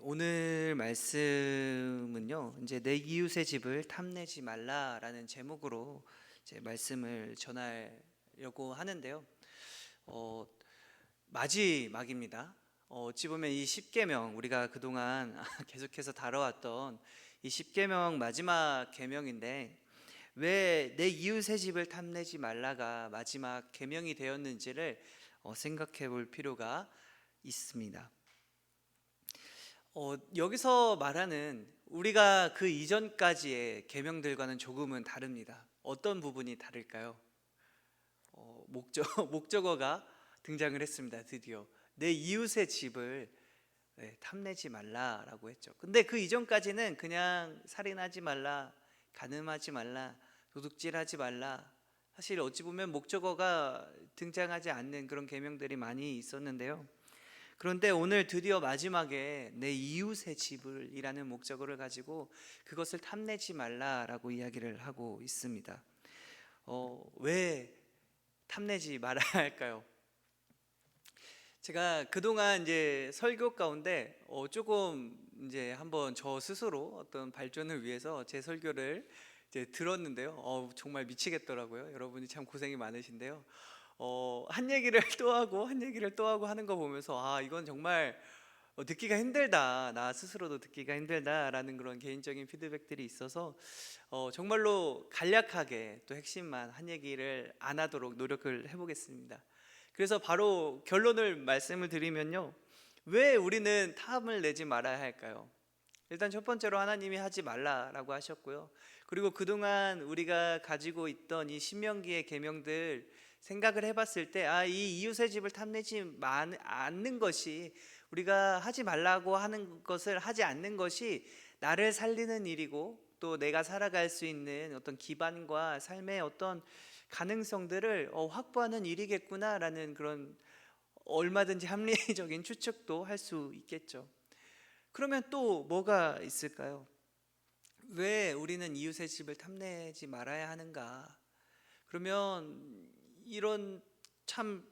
오늘 말씀은요, 이제 내 이웃의 집을 탐내지 말라라는 제목으로 이제 말씀을 전하려고 하는데요. 어, 마지막입니다. 어찌 보면 이 십계명, 우리가 그동안 계속해서 다뤄왔던 이 십계명 마지막 계명인데, 왜 내 이웃의 집을 탐내지 말라가 마지막 계명이 되었는지를 생각해 볼 필요가 있습니다. 여기서 말하는 우리가 그 이전까지의 계명들과는 조금은 다릅니다. 어떤 부분이 다를까요? 목적어가 등장을 했습니다. 드디어 내 이웃의 집을 탐내지 말라라고 했죠. 근데 그 이전까지는 그냥 살인하지 말라, 간음하지 말라, 도둑질하지 말라, 사실 어찌 보면 목적어가 등장하지 않는 그런 계명들이 많이 있었는데요. 그런데 오늘 드디어 마지막에 내 이웃의 집을 이라는 목적어를 가지고 그것을 탐내지 말라라고 이야기를 하고 있습니다. 왜 탐내지 말아야 할까요? 제가 그동안 이제 설교 가운데 조금 이제 한번 저 스스로 어떤 발전을 위해서 제 설교를 이제 들었는데요. 정말 미치겠더라고요. 여러분이 참 고생이 많으신데요. 한 얘기를 또 하고 한 얘기를 또 하고 하는 거 보면서 이건 정말 듣기가 힘들다, 나 스스로도 듣기가 힘들다라는 그런 개인적인 피드백들이 있어서 정말로 간략하게 또 핵심만 한 얘기를 안 하도록 노력을 해보겠습니다. 그래서 바로 결론을 말씀을 드리면요, 왜 우리는 탐을 내지 말아야 할까요? 일단 첫 번째로 하나님이 하지 말라라고 하셨고요. 그리고 그동안 우리가 가지고 있던 이 신명기의 계명들 생각을 해봤을 때, 이 이웃의 집을 탐내지 않는 것이, 우리가 하지 말라고 하는 것을 하지 않는 것이 나를 살리는 일이고, 또 내가 살아갈 수 있는 어떤 기반과 삶의 어떤 가능성들을 확보하는 일이겠구나라는 그런 얼마든지 합리적인 추측도 할 수 있겠죠. 그러면 또 뭐가 있을까요? 왜 우리는 이웃의 집을 탐내지 말아야 하는가? 그러면 이런 참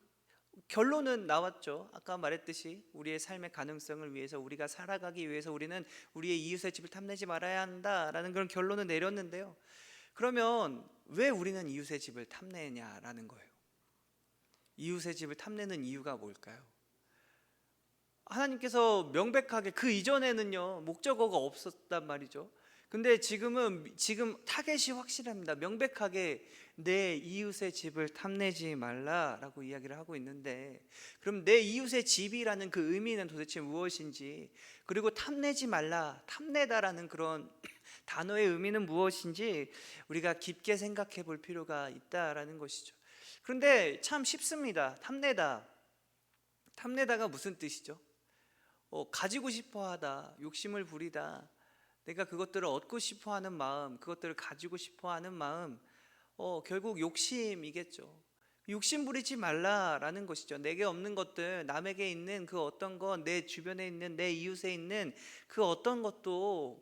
결론은 나왔죠. 아까 말했듯이 우리의 삶의 가능성을 위해서, 우리가 살아가기 위해서 우리는 우리의 이웃의 집을 탐내지 말아야 한다라는 그런 결론을 내렸는데요. 그러면 왜 우리는 이웃의 집을 탐내냐라는 거예요. 이웃의 집을 탐내는 이유가 뭘까요? 하나님께서 명백하게 그 이전에는요 목적어가 없었단 말이죠. 근데 지금 타겟이 확실합니다. 명백하게 내 이웃의 집을 탐내지 말라라고 이야기를 하고 있는데, 그럼 내 이웃의 집이라는 그 의미는 도대체 무엇인지, 그리고 탐내지 말라, 탐내다라는 그런 단어의 의미는 무엇인지 우리가 깊게 생각해 볼 필요가 있다라는 것이죠. 그런데 참 쉽습니다. 탐내다가 무슨 뜻이죠? 가지고 싶어 하다, 욕심을 부리다, 내가 그것들을 얻고 싶어 하는 마음, 그것들을 가지고 싶어 하는 마음, 결국 욕심이겠죠. 욕심 부리지 말라라는 것이죠. 내게 없는 것들, 남에게 있는 그 어떤 것, 내 주변에 있는, 내 이웃에 있는 그 어떤 것도,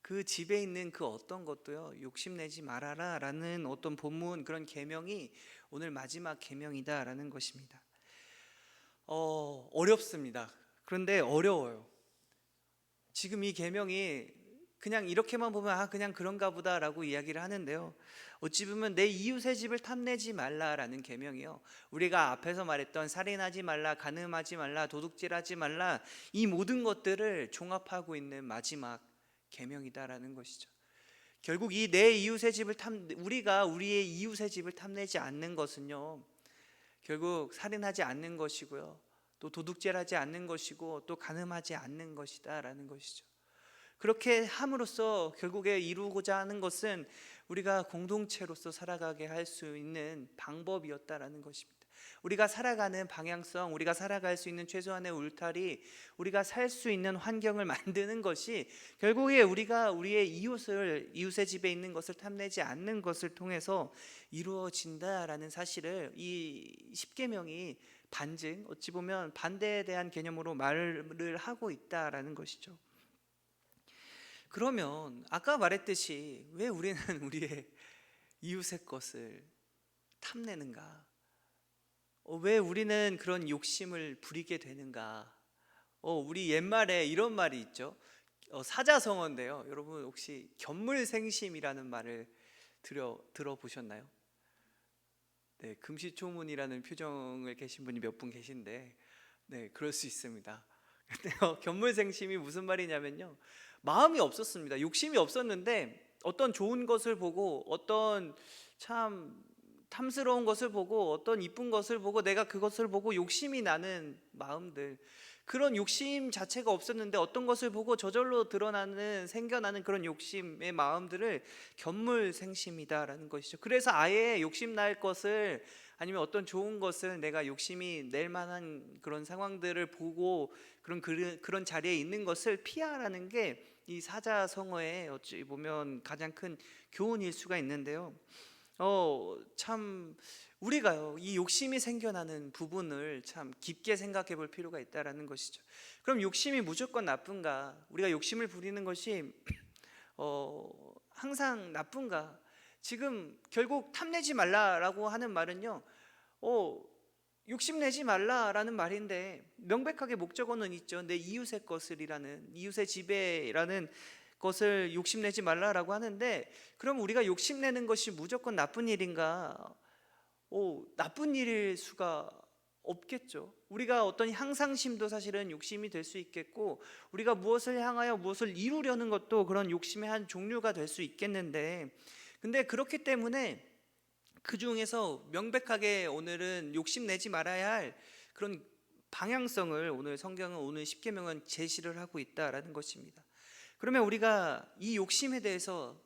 그 집에 있는 그 어떤 것도요, 욕심내지 말아라라는 어떤 본문, 그런 계명이 오늘 마지막 계명이다라는 것입니다. 어렵습니다. 그런데 어려워요. 지금 이 계명이 그냥 이렇게만 보면 그냥 그런가 보다라고 이야기를 하는데요, 어찌 보면 내 이웃의 집을 탐내지 말라라는 계명이요, 우리가 앞에서 말했던 살인하지 말라, 간음하지 말라, 도둑질하지 말라, 이 모든 것들을 종합하고 있는 마지막 계명이다라는 것이죠. 결국 이 내 이웃의 집을 우리가 우리의 이웃의 집을 탐내지 않는 것은요, 결국 살인하지 않는 것이고요, 또 도둑질하지 않는 것이고, 또 간음하지 않는 것이다라는 것이죠. 그렇게 함으로써 결국에 이루고자 하는 것은 우리가 공동체로서 살아가게 할 수 있는 방법이었다라는 것입니다. 우리가 살아가는 방향성, 우리가 살아갈 수 있는 최소한의 울타리, 우리가 살 수 있는 환경을 만드는 것이 결국에 우리가 우리의 이웃의 집에 있는 것을 탐내지 않는 것을 통해서 이루어진다라는 사실을 이 십계명이 반증, 어찌 보면 반대에 대한 개념으로 말을 하고 있다라는 것이죠. 그러면 아까 말했듯이 왜 우리는 우리의 이웃의 것을 탐내는가? 왜 우리는 그런 욕심을 부리게 되는가? 우리 옛말에 이런 말이 있죠. 사자성어인데요. 여러분 혹시 견물생심이라는 말을 들어보셨나요? 네, 금시초문이라는 표정을 계신 분이 몇 분 계신데, 네, 그럴 수 있습니다. 근데요, 견물생심이 무슨 말이냐면요, 마음이 없었습니다. 욕심이 없었는데 어떤 좋은 것을 보고, 어떤 참 탐스러운 것을 보고, 어떤 이쁜 것을 보고, 내가 그것을 보고 욕심이 나는 마음들, 그런 욕심 자체가 없었는데 어떤 것을 보고 저절로 생겨나는 그런 욕심의 마음들을 견물생심이다라는 것이죠. 그래서 아예 욕심 날 것을, 아니면 어떤 좋은 것을 내가 욕심이 낼 만한 그런 상황들을 보고 그런 자리에 있는 것을 피하라는 게 이 사자성어의 어찌 보면 가장 큰 교훈일 수가 있는데요. 참 우리가요, 이 욕심이 생겨나는 부분을 참 깊게 생각해 볼 필요가 있다라는 것이죠. 그럼 욕심이 무조건 나쁜가? 우리가 욕심을 부리는 것이 항상 나쁜가? 지금 결국 탐내지 말라라고 하는 말은요, 욕심내지 말라라는 말인데 명백하게 목적어는 있죠. 내 이웃의 것을이라는, 이웃의 지배라는 것을 욕심내지 말라라고 하는데, 그럼 우리가 욕심내는 것이 무조건 나쁜 일인가? 나쁜 일일 수가 없겠죠. 우리가 어떤 향상심도 사실은 욕심이 될 수 있겠고, 우리가 무엇을 향하여 무엇을 이루려는 것도 그런 욕심의 한 종류가 될 수 있겠는데, 근데 그렇기 때문에 그 중에서 명백하게 오늘은 욕심내지 말아야 할 그런 방향성을 오늘 성경은, 오늘 십계명은 제시를 하고 있다라는 것입니다. 그러면 우리가 이 욕심에 대해서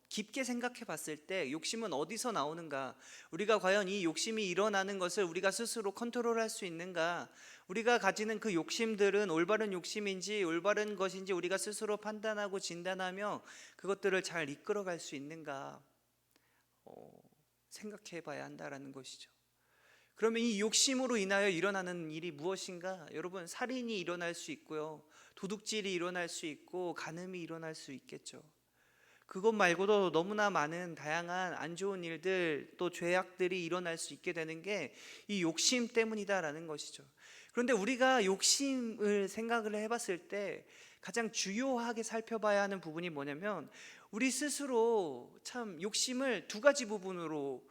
깊게 생각해 봤을 때 욕심은 어디서 나오는가? 우리가 과연 이 욕심이 일어나는 것을 우리가 스스로 컨트롤할 수 있는가? 우리가 가지는 그 욕심들은 올바른 욕심인지 올바른 것인지 우리가 스스로 판단하고 진단하며 그것들을 잘 이끌어갈 수 있는가? 생각해 봐야 한다라는 것이죠. 그러면 이 욕심으로 인하여 일어나는 일이 무엇인가? 여러분, 살인이 일어날 수 있고요, 도둑질이 일어날 수 있고, 간음이 일어날 수 있겠죠. 그것 말고도 너무나 많은 다양한 안 좋은 일들, 또 죄악들이 일어날 수 있게 되는 게 이 욕심 때문이다라는 것이죠. 그런데 우리가 욕심을 생각을 해봤을 때 가장 주요하게 살펴봐야 하는 부분이 뭐냐면, 우리 스스로 참 욕심을 두 가지 부분으로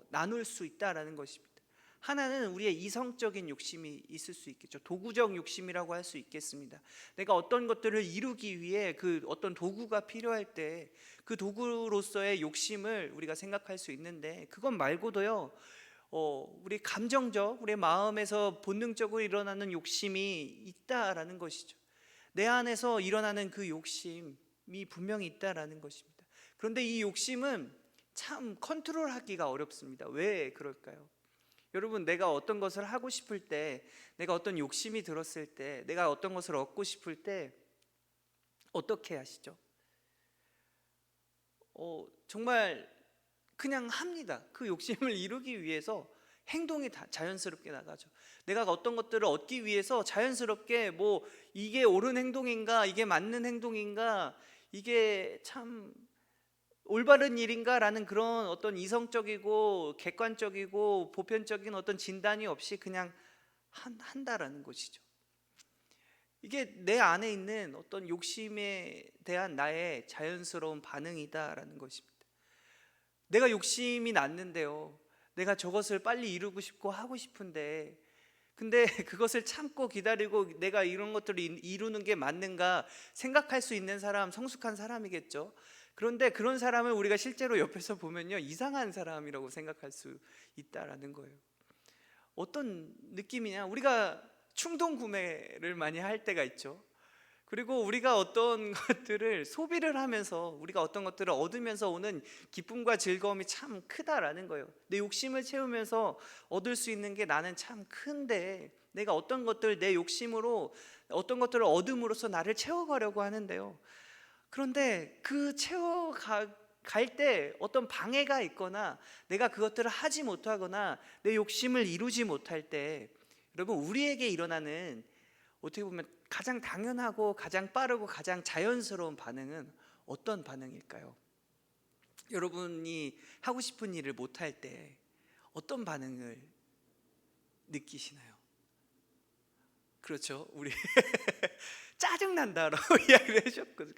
나눌 수 있다라는 것입니다. 하나는 우리의 이성적인 욕심이 있을 수 있겠죠. 도구적 욕심이라고 할 수 있겠습니다. 내가 어떤 것들을 이루기 위해 그 어떤 도구가 필요할 때 그 도구로서의 욕심을 우리가 생각할 수 있는데, 그것 말고도요, 우리 감정적, 우리 마음에서 본능적으로 일어나는 욕심이 있다라는 것이죠. 내 안에서 일어나는 그 욕심이 분명히 있다라는 것입니다. 그런데 이 욕심은 참 컨트롤하기가 어렵습니다. 왜 그럴까요? 여러분, 내가 어떤 것을 하고 싶을 때, 내가 어떤 욕심이 들었을 때, 내가 어떤 것을 얻고 싶을 때 어떻게 하시죠? 정말 그냥 합니다. 그 욕심을 이루기 위해서 행동이 다 자연스럽게 나가죠. 내가 어떤 것들을 얻기 위해서 자연스럽게 이게 옳은 행동인가, 이게 맞는 행동인가, 이게 참 올바른 일인가라는 그런 어떤 이성적이고 객관적이고 보편적인 어떤 진단이 없이 그냥 한다라는 것이죠. 이게 내 안에 있는 어떤 욕심에 대한 나의 자연스러운 반응이다라는 것입니다. 내가 욕심이 났는데요, 내가 저것을 빨리 이루고 싶고 하고 싶은데, 근데 그것을 참고 기다리고 내가 이런 것들을 이루는 게 맞는가 생각할 수 있는 사람, 성숙한 사람이겠죠. 그런데 그런 사람을 우리가 실제로 옆에서 보면요, 이상한 사람이라고 생각할 수 있다라는 거예요. 어떤 느낌이냐? 우리가 충동 구매를 많이 할 때가 있죠. 그리고 우리가 어떤 것들을 소비를 하면서, 우리가 어떤 것들을 얻으면서 오는 기쁨과 즐거움이 참 크다라는 거예요. 내 욕심을 채우면서 얻을 수 있는 게 나는 참 큰데, 내가 어떤 것들, 내 욕심으로 어떤 것들을 얻음으로써 나를 채워가려고 하는데요, 그런데 그 갈 때 어떤 방해가 있거나 내가 그것들을 하지 못하거나 내 욕심을 이루지 못할 때, 여러분, 우리에게 일어나는 어떻게 보면 가장 당연하고 가장 빠르고 가장 자연스러운 반응은 어떤 반응일까요? 여러분이 하고 싶은 일을 못할 때 어떤 반응을 느끼시나요? 그렇죠. 우리 짜증난다라고 이야기를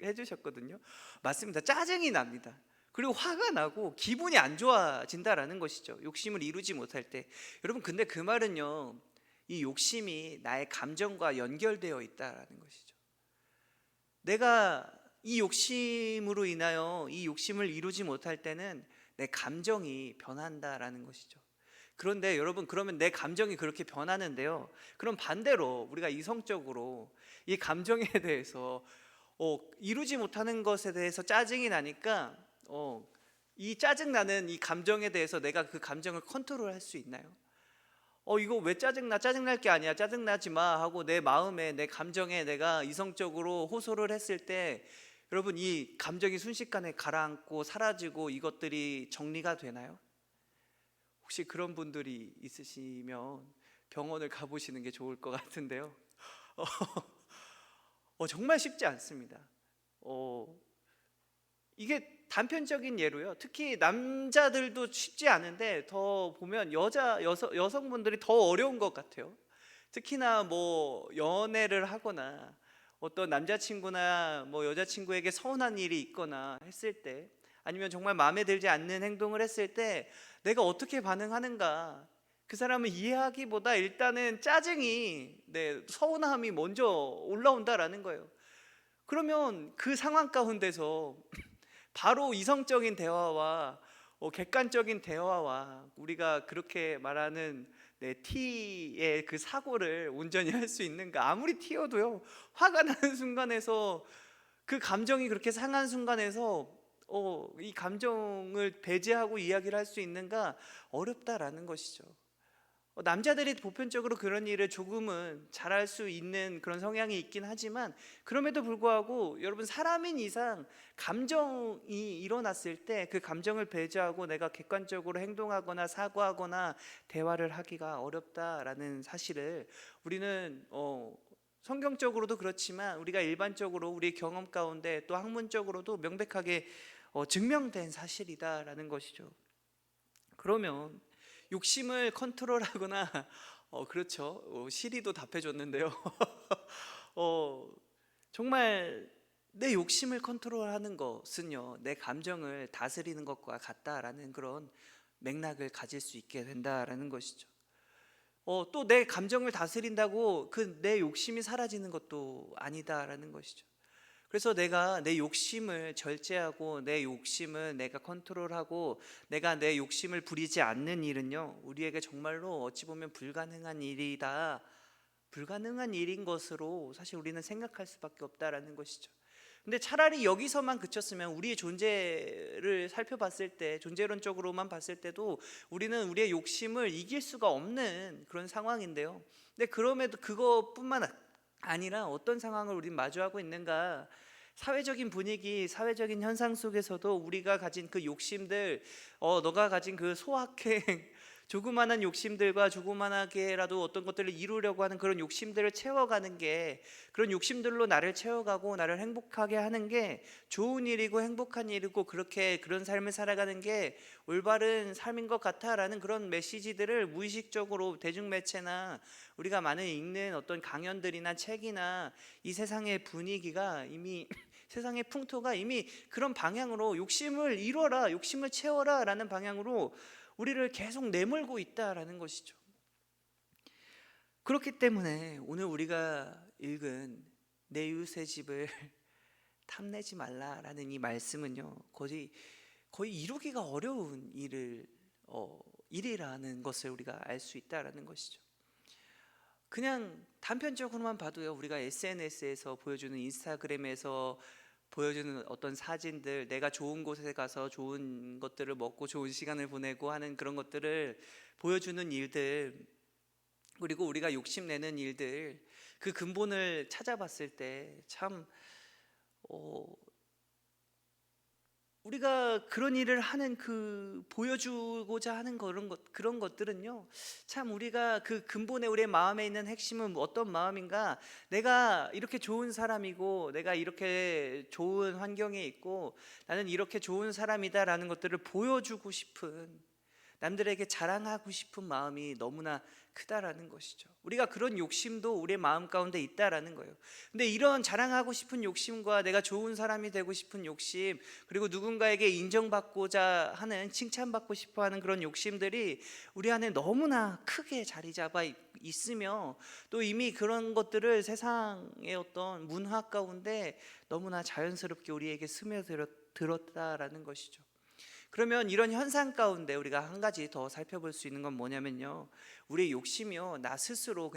해주셨거든요. 맞습니다. 짜증이 납니다. 그리고 화가 나고 기분이 안 좋아진다라는 것이죠. 욕심을 이루지 못할 때. 여러분, 근데 그 말은요, 이 욕심이 나의 감정과 연결되어 있다라는 것이죠. 내가 이 욕심으로 인하여 이 욕심을 이루지 못할 때는 내 감정이 변한다라는 것이죠. 그런데 여러분, 그러면 내 감정이 그렇게 변하는데요, 그럼 반대로 우리가 이성적으로 이 감정에 대해서 이루지 못하는 것에 대해서 짜증이 나니까 이 짜증나는 이 감정에 대해서 내가 그 감정을 컨트롤할 수 있나요? 이거 왜 짜증나? 짜증날 게 아니야, 짜증나지 마 하고 내 마음에, 내 감정에 내가 이성적으로 호소를 했을 때, 여러분, 이 감정이 순식간에 가라앉고 사라지고 이것들이 정리가 되나요? 혹시 그런 분들이 있으시면 병원을 가보시는 게 좋을 것 같은데요. 정말 쉽지 않습니다. 이게 단편적인 예로요, 특히 남자들도 쉽지 않은데 더 보면 여성분들이 더 어려운 것 같아요. 특히나 뭐 연애를 하거나 어떤 남자친구나 뭐 여자친구에게 서운한 일이 있거나 했을 때, 아니면 정말 마음에 들지 않는 행동을 했을 때 내가 어떻게 반응하는가, 그 사람을 이해하기보다 일단은 짜증이, 서운함이 먼저 올라온다라는 거예요. 그러면 그 상황 가운데서 바로 이성적인 대화와 객관적인 대화와 우리가 그렇게 말하는 T의 그 사고를 온전히 할 수 있는가? 아무리 T여도요, 화가 나는 순간에서, 그 감정이 그렇게 상한 순간에서 이 감정을 배제하고 이야기를 할 수 있는가? 어렵다라는 것이죠. 남자들이 보편적으로 그런 일을 조금은 잘할 수 있는 그런 성향이 있긴 하지만, 그럼에도 불구하고 여러분, 사람인 이상 감정이 일어났을 때 그 감정을 배제하고 내가 객관적으로 행동하거나 사과하거나 대화를 하기가 어렵다라는 사실을 우리는 성경적으로도 그렇지만 우리가 일반적으로 우리 경험 가운데 또 학문적으로도 명백하게 증명된 사실이다라는 것이죠. 그러면 욕심을 컨트롤하거나 그렇죠. 시리도 답해줬는데요. 정말 내 욕심을 컨트롤하는 것은요, 내 감정을 다스리는 것과 같다라는 그런 맥락을 가질 수 있게 된다라는 것이죠. 또 내 감정을 다스린다고 그 내 욕심이 사라지는 것도 아니다라는 것이죠. 그래서 내가 내 욕심을 절제하고 내 욕심을 내가 컨트롤하고 내가 내 욕심을 부리지 않는 일은요, 우리에게 정말로 어찌 보면 불가능한 일이다, 불가능한 일인 것으로 사실 우리는 생각할 수밖에 없다라는 것이죠. 근데 차라리 여기서만 그쳤으면, 우리의 존재를 살펴봤을 때, 존재론적으로만 봤을 때도 우리는 우리의 욕심을 이길 수가 없는 그런 상황인데요, 근데 그럼에도 그것뿐만 아니라 어떤 상황을 우리는 마주하고 있는가? 사회적인 분위기, 사회적인 현상 속에서도 우리가 가진 그 욕심들, 너가 가진 그 소확행, 조그만한 욕심들과 조그만하게라도 어떤 것들을 이루려고 하는 그런 욕심들을 채워가는 게, 그런 욕심들로 나를 채워가고 나를 행복하게 하는 게 좋은 일이고 행복한 일이고, 그렇게 그런 삶을 살아가는 게 올바른 삶인 것 같아라는 그런 메시지들을 무의식적으로 대중매체나 우리가 많이 읽는 어떤 강연들이나 책이나 이 세상의 분위기가 이미 세상의 풍토가 이미 그런 방향으로, 욕심을 이뤄라, 욕심을 채워라 라는 방향으로 우리를 계속 내몰고 있다라는 것이죠. 그렇기 때문에 오늘 우리가 읽은 내 이웃의 집을 탐내지 말라라는 이 말씀은요, 거의 이루기가 어려운 일이라는 것을 우리가 알 수 있다라는 것이죠. 그냥 단편적으로만 봐도요, 우리가 SNS에서 보여주는, 인스타그램에서 보여주는 어떤 사진들, 내가 좋은 곳에 가서 좋은 것들을 먹고 좋은 시간을 보내고 하는 그런 것들을 보여주는 일들, 그리고 우리가 욕심내는 일들, 그 근본을 찾아봤을 때 참 우리가 그런 일을 하는, 그 보여주고자 하는 그런 것들은요, 참 우리가 그 근본에, 우리의 마음에 있는 핵심은 어떤 마음인가? 내가 이렇게 좋은 사람이고, 내가 이렇게 좋은 환경에 있고, 나는 이렇게 좋은 사람이다라는 것들을 보여주고 싶은, 남들에게 자랑하고 싶은 마음이 너무나 크다라는 것이죠. 우리가 그런 욕심도 우리의 마음 가운데 있다라는 거예요. 근데 이런 자랑하고 싶은 욕심과 내가 좋은 사람이 되고 싶은 욕심, 그리고 누군가에게 인정받고자 하는, 칭찬받고 싶어 하는 그런 욕심들이 우리 안에 너무나 크게 자리 잡아 있으며, 또 이미 그런 것들을 세상의 어떤 문화 가운데 너무나 자연스럽게 우리에게 스며들었다라는 것이죠. 그러면 이런 현상 가운데 우리가 한 가지 더 살펴볼 수 있는 건 뭐냐면요, 우리의 욕심이요, 나 스스로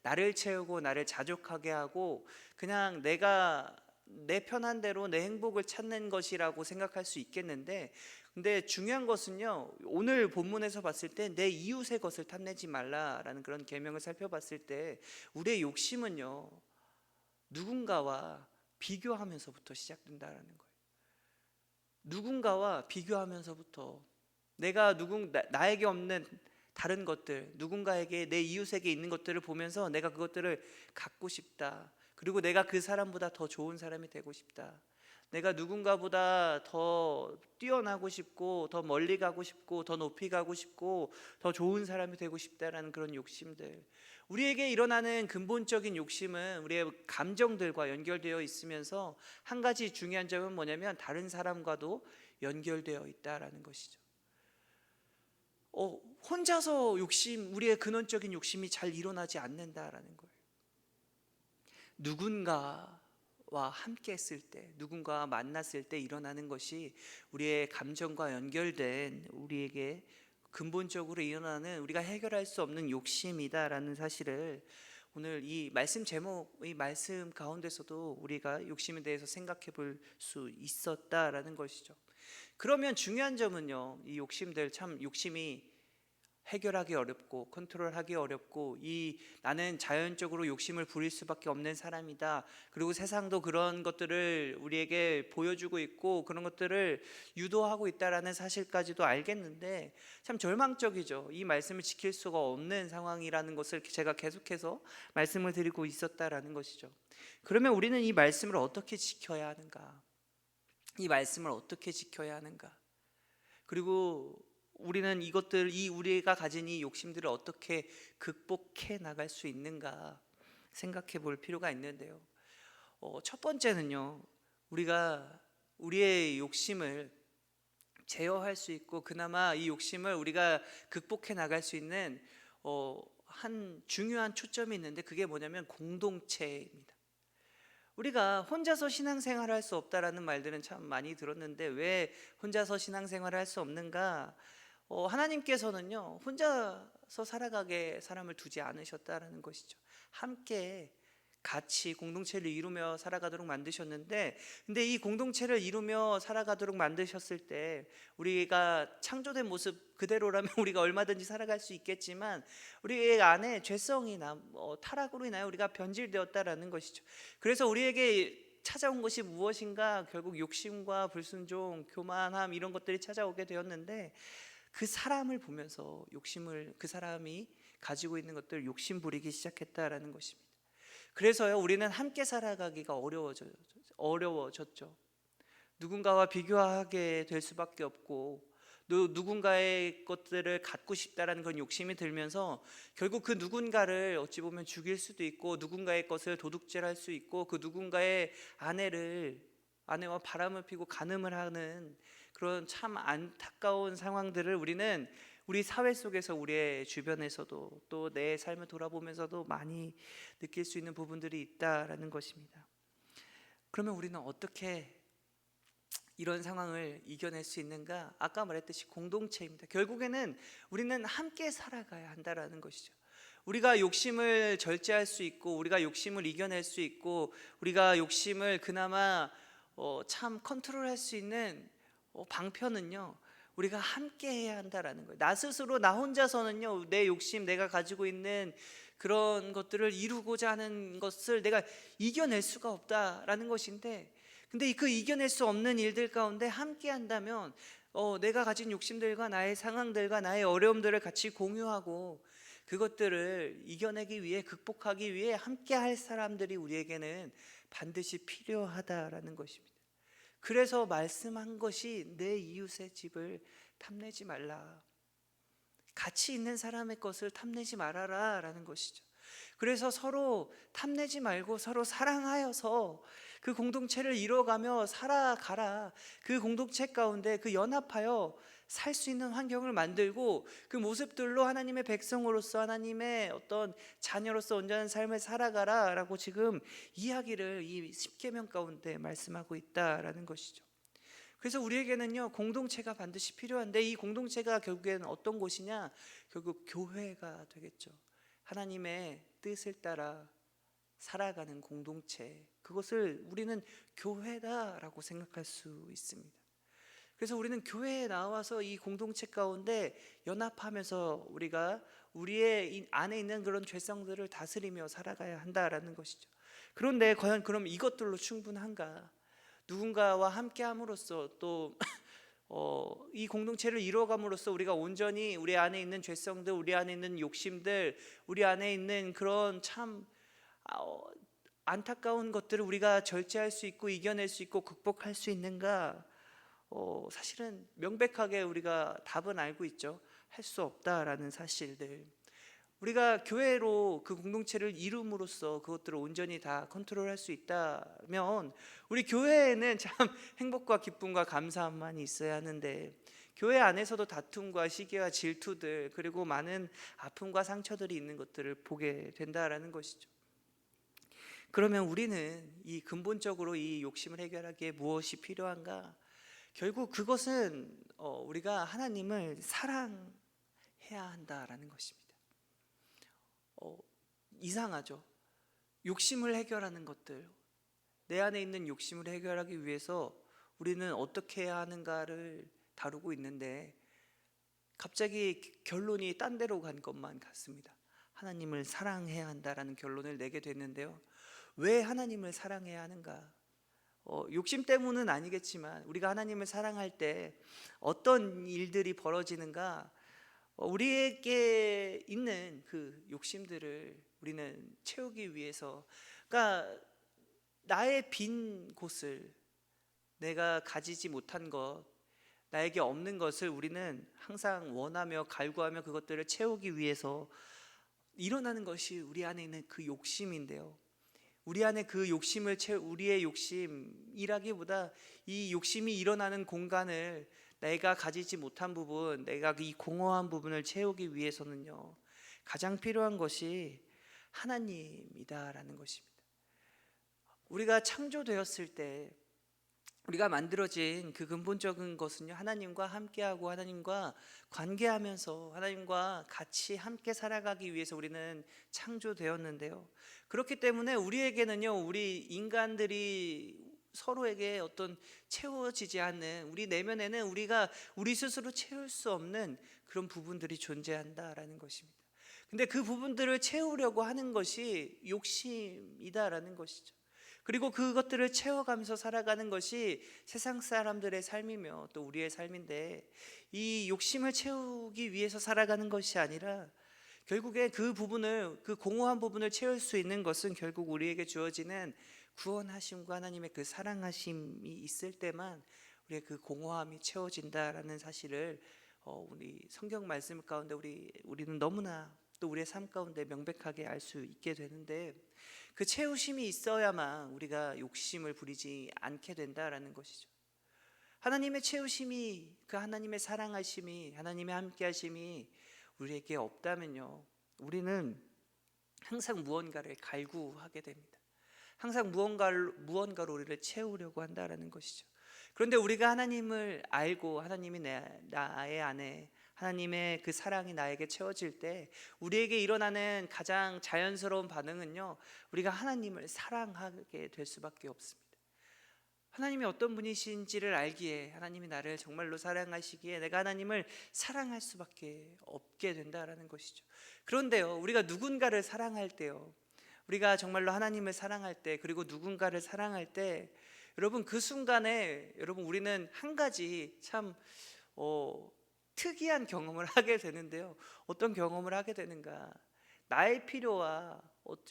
나를 채우고 나를 자족하게 하고 그냥 내가 내 편한 대로 내 행복을 찾는 것이라고 생각할 수 있겠는데, 근데 중요한 것은요, 오늘 본문에서 봤을 때 내 이웃의 것을 탐내지 말라라는 그런 계명을 살펴봤을 때, 우리의 욕심은요, 누군가와 비교하면서부터 시작된다라는 거예요. 누군가와 비교하면서부터 내가 나에게 없는 다른 것들, 누군가에게, 내 이웃에게 있는 것들을 보면서 내가 그것들을 갖고 싶다. 그리고 내가 그 사람보다 더 좋은 사람이 되고 싶다. 내가 누군가보다 더 뛰어나고 싶고, 더 멀리 가고 싶고, 더 높이 가고 싶고, 더 좋은 사람이 되고 싶다라는 그런 욕심들. 우리에게 일어나는 근본적인 욕심은 우리의 감정들과 연결되어 있으면서, 한 가지 중요한 점은 뭐냐면 다른 사람과도 연결되어 있다라는 것이죠. 혼자서 우리의 근원적인 욕심이 잘 일어나지 않는다라는 거예요. 누군가와 함께 했을 때, 누군가와 만났을 때 일어나는 것이 우리의 감정과 연결된, 우리에게 근본적으로 일어나는, 우리가 해결할 수 없는 욕심이다라는 사실을 오늘 이 말씀 제목, 이 말씀 가운데서도 우리가 욕심에 대해서 생각해 볼 수 있었다라는 것이죠. 그러면 중요한 점은요, 이 욕심이 해결하기 어렵고 컨트롤하기 어렵고, 나는 자연적으로 욕심을 부릴 수밖에 없는 사람이다, 그리고 세상도 그런 것들을 우리에게 보여주고 있고 그런 것들을 유도하고 있다라는 사실까지도 알겠는데, 참 절망적이죠. 이 말씀을 지킬 수가 없는 상황이라는 것을 제가 계속해서 말씀을 드리고 있었다라는 것이죠. 그러면 우리는 이 말씀을 어떻게 지켜야 하는가? 이 말씀을 어떻게 지켜야 하는가? 그리고 우리는 우리가 가진 이 욕심들을 어떻게 극복해 나갈 수 있는가 생각해 볼 필요가 있는데요. 첫 번째는요, 우리가 우리의 욕심을 제어할 수 있고 그나마 이 욕심을 우리가 극복해 나갈 수 있는 한 중요한 초점이 있는데, 그게 뭐냐면 공동체입니다. 우리가 혼자서 신앙생활을 할 수 없다라는 말들은 참 많이 들었는데, 왜 혼자서 신앙생활을 할 수 없는가? 하나님께서는요, 혼자서 살아가게 사람을 두지 않으셨다라는 것이죠. 함께 같이 공동체를 이루며 살아가도록 만드셨는데, 근데 이 공동체를 이루며 살아가도록 만드셨을 때 우리가 창조된 모습 그대로라면 우리가 얼마든지 살아갈 수 있겠지만, 우리 안에 죄성이나 타락으로 인하여 우리가 변질되었다라는 것이죠. 그래서 우리에게 찾아온 것이 무엇인가? 결국 욕심과 불순종, 교만함, 이런 것들이 찾아오게 되었는데, 그 사람을 보면서 그 사람이 가지고 있는 것들 욕심 부리기 시작했다라는 것입니다. 그래서요, 우리는 함께 살아가기가 어려워졌죠. 누군가와 비교하게 될 수밖에 없고, 누군가의 것들을 갖고 싶다라는 그런 욕심이 들면서 결국 그 누군가를 어찌 보면 죽일 수도 있고, 누군가의 것을 도둑질할 수 있고, 그 누군가의 아내와 바람을 피고 간음을 하는 그런 참 안타까운 상황들을 우리는 우리 사회 속에서, 우리의 주변에서도, 또 내 삶을 돌아보면서도 많이 느낄 수 있는 부분들이 있다라는 것입니다. 그러면 우리는 어떻게 이런 상황을 이겨낼 수 있는가? 아까 말했듯이 공동체입니다. 결국에는 우리는 함께 살아가야 한다라는 것이죠. 우리가 욕심을 절제할 수 있고, 우리가 욕심을 이겨낼 수 있고, 우리가 욕심을 그나마 참 컨트롤할 수 있는 방편은요, 우리가 함께 해야 한다라는 거예요. 나 혼자서는요, 내 욕심, 내가 가지고 있는 그런 것들을 이루고자 하는 것을 내가 이겨낼 수가 없다라는 것인데, 근데 그 이겨낼 수 없는 일들 가운데 함께 한다면, 내가 가진 욕심들과 나의 상황들과 나의 어려움들을 같이 공유하고, 그것들을 이겨내기 위해, 극복하기 위해 함께 할 사람들이 우리에게는 반드시 필요하다라는 것입니다. 그래서 말씀한 것이 내 이웃의 집을 탐내지 말라. 같이 있는 사람의 것을 탐내지 말아라 라는 것이죠. 그래서 서로 탐내지 말고 서로 사랑하여서 그 공동체를 이뤄가며 살아가라. 그 공동체 가운데 그 연합하여 살 수 있는 환경을 만들고 그 모습들로 하나님의 백성으로서 하나님의 어떤 자녀로서 온전한 삶을 살아가라 라고 지금 이야기를 이 십계명 가운데 말씀하고 있다라는 것이죠. 그래서 우리에게는요, 공동체가 반드시 필요한데 이 공동체가 결국에는 어떤 곳이냐? 결국 교회가 되겠죠. 하나님의 뜻을 따라 살아가는 공동체, 그것을 우리는 교회다라고 생각할 수 있습니다. 그래서 우리는 교회에 나와서 이 공동체 가운데 연합하면서 우리가 우리의 안에 있는 그런 죄성들을 다스리며 살아가야 한다라는 것이죠. 그런데 과연 그럼 이것들로 충분한가? 누군가와 함께함으로써 또 이 공동체를 이루어감으로써 우리가 온전히 우리 안에 있는 죄성들, 우리 안에 있는 욕심들, 우리 안에 있는 그런 참 안타까운 것들을 우리가 절제할 수 있고 이겨낼 수 있고 극복할 수 있는가? 사실은 명백하게 우리가 답은 알고 있죠. 할 수 없다라는 사실들. 우리가 교회로 그 공동체를 이룸으로써 그것들을 온전히 다 컨트롤할 수 있다면 우리 교회에는 참 행복과 기쁨과 감사함만 있어야 하는데 교회 안에서도 다툼과 시기와 질투들 그리고 많은 아픔과 상처들이 있는 것들을 보게 된다라는 것이죠. 그러면 우리는 이 근본적으로 이 욕심을 해결하기에 무엇이 필요한가? 결국 그것은 우리가 하나님을 사랑해야 한다라는 것입니다. 이상하죠. 욕심을 해결하는 것들, 내 안에 있는 욕심을 해결하기 위해서 우리는 어떻게 해야 하는가를 다루고 있는데 갑자기 결론이 딴 데로 간 것만 같습니다. 하나님을 사랑해야 한다라는 결론을 내게 됐는데요. 왜 하나님을 사랑해야 하는가? 욕심 때문은 아니겠지만 우리가 하나님을 사랑할 때 어떤 일들이 벌어지는가? 우리에게 있는 그 욕심들을 우리는 채우기 위해서, 그러니까 나의 빈 곳을, 내가 가지지 못한 것, 나에게 없는 것을 우리는 항상 원하며 갈구하며 그것들을 채우기 위해서 일어나는 것이 우리 안에 있는 그 욕심인데요. 우리 안에 그 욕심을 우리의 욕심이라기보다 이 욕심이 일어나는 공간을 내가 가지지 못한 부분, 내가 이 공허한 부분을 채우기 위해서는요, 가장 필요한 것이 하나님이다라는 것입니다. 우리가 창조되었을 때 우리가 만들어진 그 근본적인 것은요, 하나님과 함께하고 하나님과 관계하면서 하나님과 같이 함께 살아가기 위해서 우리는 창조되었는데요. 그렇기 때문에 우리에게는요, 우리 인간들이 서로에게 어떤 채워지지 않는, 우리 내면에는 우리가 우리 스스로 채울 수 없는 그런 부분들이 존재한다라는 것입니다. 근데 그 부분들을 채우려고 하는 것이 욕심이다라는 것이죠. 그리고 그것들을 채워가면서 살아가는 것이 세상 사람들의 삶이며 또 우리의 삶인데, 이 욕심을 채우기 위해서 살아가는 것이 아니라 결국에 그 부분을, 그 공허한 부분을 채울 수 있는 것은 결국 우리에게 주어지는 구원하심과 하나님의 그 사랑하심이 있을 때만 우리의 그 공허함이 채워진다라는 사실을 우리 성경 말씀 가운데 우리는 너무나 또 우리의 삶 가운데 명백하게 알 수 있게 되는데, 그 채우심이 있어야만 우리가 욕심을 부리지 않게 된다라는 것이죠. 하나님의 채우심이, 그 하나님의 사랑하심이, 하나님의 함께하심이 우리에게 없다면요, 우리는 항상 무언가를 갈구하게 됩니다. 항상 무언가로 우리를 채우려고 한다라는 것이죠. 그런데 우리가 하나님을 알고 하나님이 나의 안에 하나님의 그 사랑이 나에게 채워질 때 우리에게 일어나는 가장 자연스러운 반응은요, 우리가 하나님을 사랑하게 될 수밖에 없습니다. 하나님이 어떤 분이신지를 알기에, 하나님이 나를 정말로 사랑하시기에 내가 하나님을 사랑할 수밖에 없게 된다라는 것이죠. 그런데요, 우리가 누군가를 사랑할 때요, 우리가 정말로 하나님을 사랑할 때, 그리고 누군가를 사랑할 때, 여러분 그 순간에 우리는 한 가지 참 특이한 경험을 하게 되는데요. 어떤 경험을 하게 되는가? 나의 필요와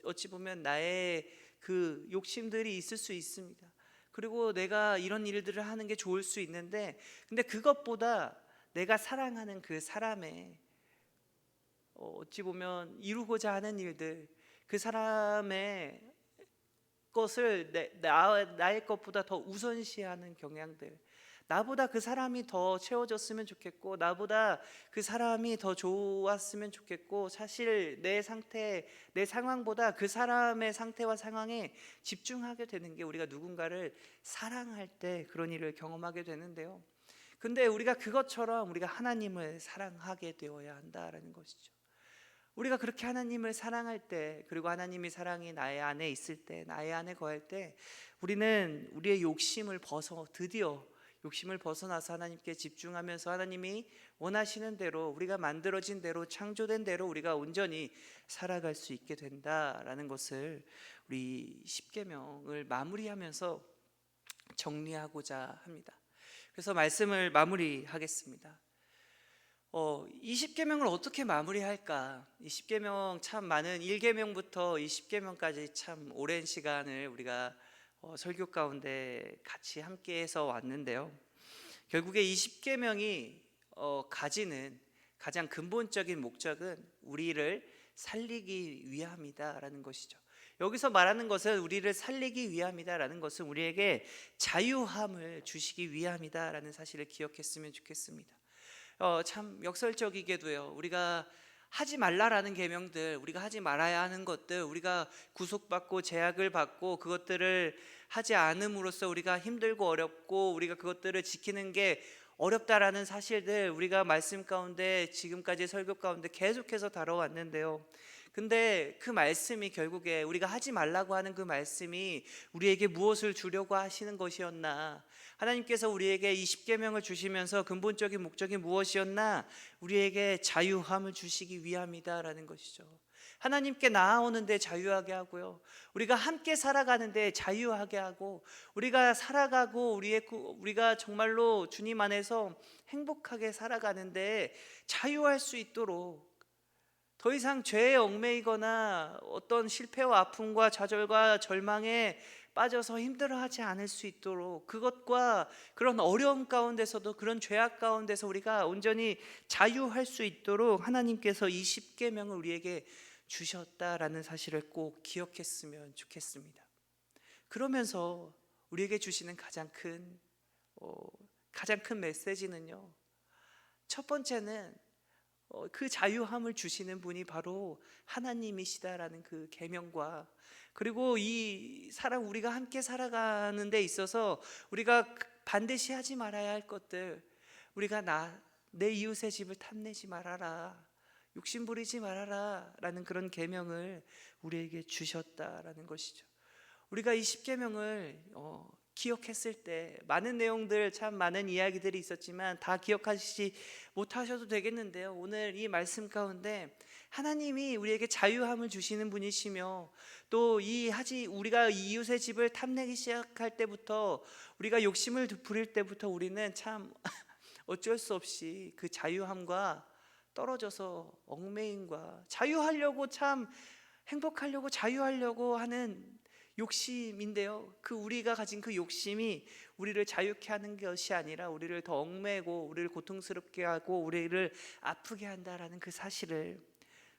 어찌 보면 나의 그 욕심들이 있을 수 있습니다. 그리고 내가 이런 일들을 하는 게 좋을 수 있는데, 근데 그것보다 내가 사랑하는 그 사람의 어찌 보면 이루고자 하는 일들, 그 사람의 것을 나의 것보다 더 우선시하는 경향들, 나보다 그 사람이 더 채워졌으면 좋겠고, 나보다 그 사람이 더 좋았으면 좋겠고, 사실 내 상태, 내 상황보다 그 사람의 상태와 상황에 집중하게 되는 게 우리가 누군가를 사랑할 때 그런 일을 경험하게 되는데요. 근데 우리가 그것처럼 우리가 하나님을 사랑하게 되어야 한다라는 것이죠. 우리가 그렇게 하나님을 사랑할 때, 그리고 하나님이 사랑이 나의 안에 있을 때, 나의 안에 거할 때, 우리는 우리의 드디어 욕심을 벗어나서 하나님께 집중하면서 하나님이 원하시는 대로, 우리가 만들어진 대로, 창조된 대로 우리가 온전히 살아갈 수 있게 된다라는 것을 우리 십계명을 마무리하면서 정리하고자 합니다. 그래서 말씀을 마무리하겠습니다. 이 십계명을 어떻게 마무리할까? 이 십계명 참 많은 1계명부터 이 십계명까지 참 오랜 시간을 우리가 설교 가운데 같이 함께해서 왔는데요. 결국에 이 십계명이 가지는 가장 근본적인 목적은 우리를 살리기 위함이다라는 것이죠. 여기서 말하는 것은 우리를 살리기 위함이다라는 것은 우리에게 자유함을 주시기 위함이다라는 사실을 기억했으면 좋겠습니다. 참 역설적이게도요, 우리가 하지 말라라는 계명들, 우리가 하지 말아야 하는 것들, 우리가 구속받고 제약을 받고 그것들을 하지 않음으로써 우리가 힘들고 어렵고 우리가 그것들을 지키는 게 어렵다라는 사실들, 우리가 말씀 가운데 지금까지 설교 가운데 계속해서 다뤄왔는데요. 근데 그 말씀이 결국에 우리가 하지 말라고 하는 그 말씀이 우리에게 무엇을 주려고 하시는 것이었나? 하나님께서 우리에게 이 십계명을 주시면서 근본적인 목적이 무엇이었나? 우리에게 자유함을 주시기 위함이다라는 것이죠. 하나님께 나아오는데 자유하게 하고요, 우리가 함께 살아가는데 자유하게 하고, 우리가 살아가고 우리가 정말로 주님 안에서 행복하게 살아가는데 자유할 수 있도록, 더 이상 죄에 얽매이거나 어떤 실패와 아픔과 좌절과 절망에 빠져서 힘들어하지 않을 수 있도록, 그것과 그런 어려움 가운데서도, 그런 죄악 가운데서 우리가 온전히 자유할 수 있도록 하나님께서 이 십계명을 우리에게 주셨다라는 사실을 꼭 기억했으면 좋겠습니다. 그러면서 우리에게 주시는 가장 큰 메시지는요, 첫 번째는 그 자유함을 주시는 분이 바로 하나님이시다라는 그 계명과, 그리고 우리가 함께 살아가는 데 있어서 우리가 반드시 하지 말아야 할 것들, 우리가 내 이웃의 집을 탐내지 말아라, 욕심 부리지 말아라 라는 그런 계명을 우리에게 주셨다라는 것이죠. 우리가 이 십계명을 기억했을 때 많은 내용들, 참 많은 이야기들이 있었지만 다 기억하시지 못하셔도 되겠는데요, 오늘 이 말씀 가운데 하나님이 우리에게 자유함을 주시는 분이시며, 또 우리가 이웃의 집을 탐내기 시작할 때부터, 우리가 욕심을 부릴 때부터 우리는 참 어쩔 수 없이 그 자유함과 떨어져서 얽매임과, 자유하려고, 참 행복하려고, 자유하려고 하는 욕심인데요, 우리가 가진 그 욕심이 우리를 자유케 하는 것이 아니라 우리를 더 얽매고, 우리를 고통스럽게 하고, 우리를 아프게 한다라는 그 사실을,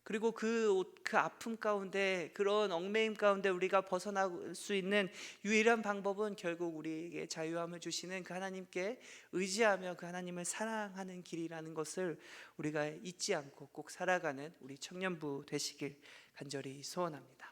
그리고 그 아픔 가운데, 그런 얽매임 가운데 우리가 벗어날 수 있는 유일한 방법은 결국 우리에게 자유함을 주시는 그 하나님께 의지하며 그 하나님을 사랑하는 길이라는 것을 우리가 잊지 않고 꼭 살아가는 우리 청년부 되시길 간절히 소원합니다.